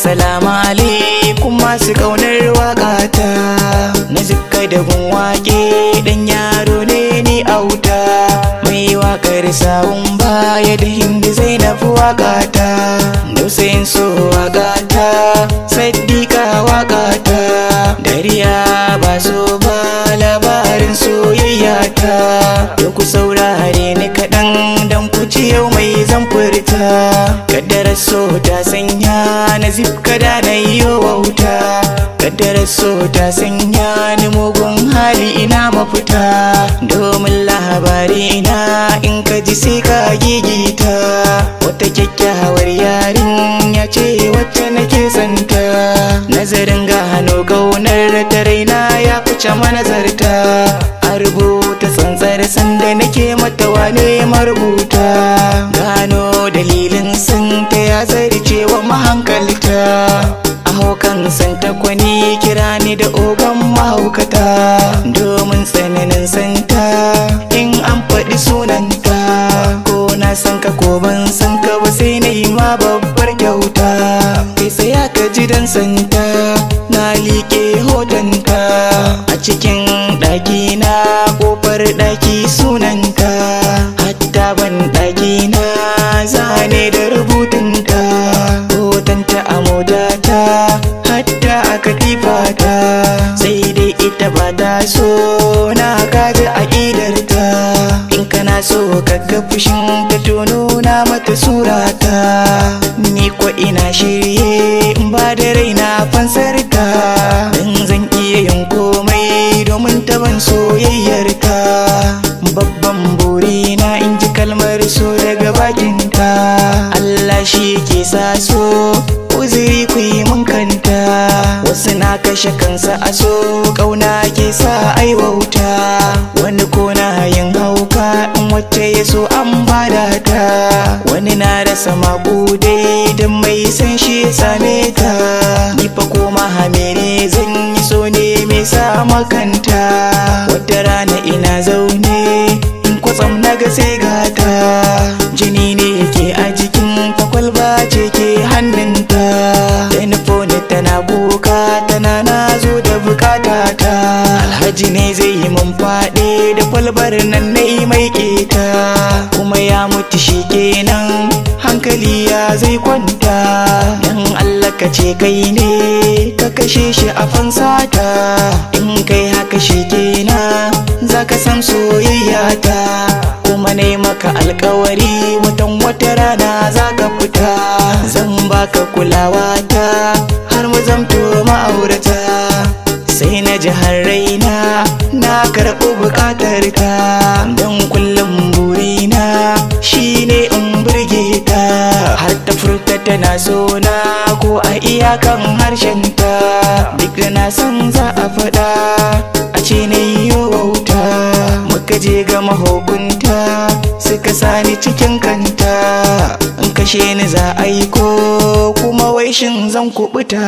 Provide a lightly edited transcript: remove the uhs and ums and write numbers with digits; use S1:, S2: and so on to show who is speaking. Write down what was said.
S1: Assalamu alaikum masu kaunar waƙata. Na zikka da gun waƙe dan yaro ne ni auta. Mai waƙar sawun baya da Hindi Zainab waƙata. Dausayin so waƙata, Saddiqa waƙata. Dariya ba so ba labarin soyayya ta. Da ku saurare ni kaɗan dan ku ci yau mai zan furta. Kaddarar so ta sanya na zifkada na yi wauta. Kaddarar so ta sanya ni mugun hali ina mafita. Domin labari na in ka ji sai ka gigita. Wata kyakkyawar yarinya ce wacce nake santa. Nazarin gano kaunar ta raina ya kuce manazarta. A rubuta tsantsar sanda nake mata wane marubuta. Gano dalilin santa ya zarce wa mahankalta. A haukan santa kwani kira ni da ogan mahaukata. Domin tsananin santa in an faɗi sunanta. Ko na san ka ko ban san ka ba sai na yi ma babbar kyauta. Kai tsaya ka ji dan santa na liƙe hotonta. A cikin ɗaki na ƙofar ɗaki sunanta. Hatta ban ɗaki na zane da rubutunta. Hotonta a motata hatta a katifata. Sai dai ita ba ta so na kaji aƙidarta. In kana so ka ga fushin ta to nuna mata surata. Ni ko ina shirye in ba da raina fansarta. Dan zan iya yin komai domin ta ban soyayyarta. Babban burina in ji kalmar so daga bakinta. Allah shi ke sa so uzuri ku yi mun kanta. Wasu na kashe kansa a so ƙauna ke sa aiwauta. Wani ko na yin hauka in wacce ya so an bada ta. Wani na rasa maƙudai don mai san shi ya same ta. Ni fa koma hamene zan yi so ne mai sa makanta. Wata rana ina zaune in kwatsam naga sai gata. Jini ne ke a jikin ta, kwalba ce ke hannunta. Telefoni tana kuka tana na zo da bukatata. Alhaji ne zai yi mun faɗe da kwalbar nan na yi mai keta. Kuma ya mutu shi kenan hankali ya zai kwanta. Dan Allah ka ce kai ne ka kashe shi a fansata. In kai haka shi kenan za ka san soyayya ta. Kuma ne maka alkawari mutan wata rana za ka fita. Zan baka kulawa ta har mu zamto ma'aurata. Sai na ji har raina na karɓi buƙatar ta. Don kullum burina shine in burge ta. Har ta furta tana so na ko a iyakan harshenta. Duk da na san za a faɗa a ce na yi wauta. Muka je ga mahukunta suka sani cikin kanta. In kashe ni za a yi ko kuma wai shin zan kuɓuta.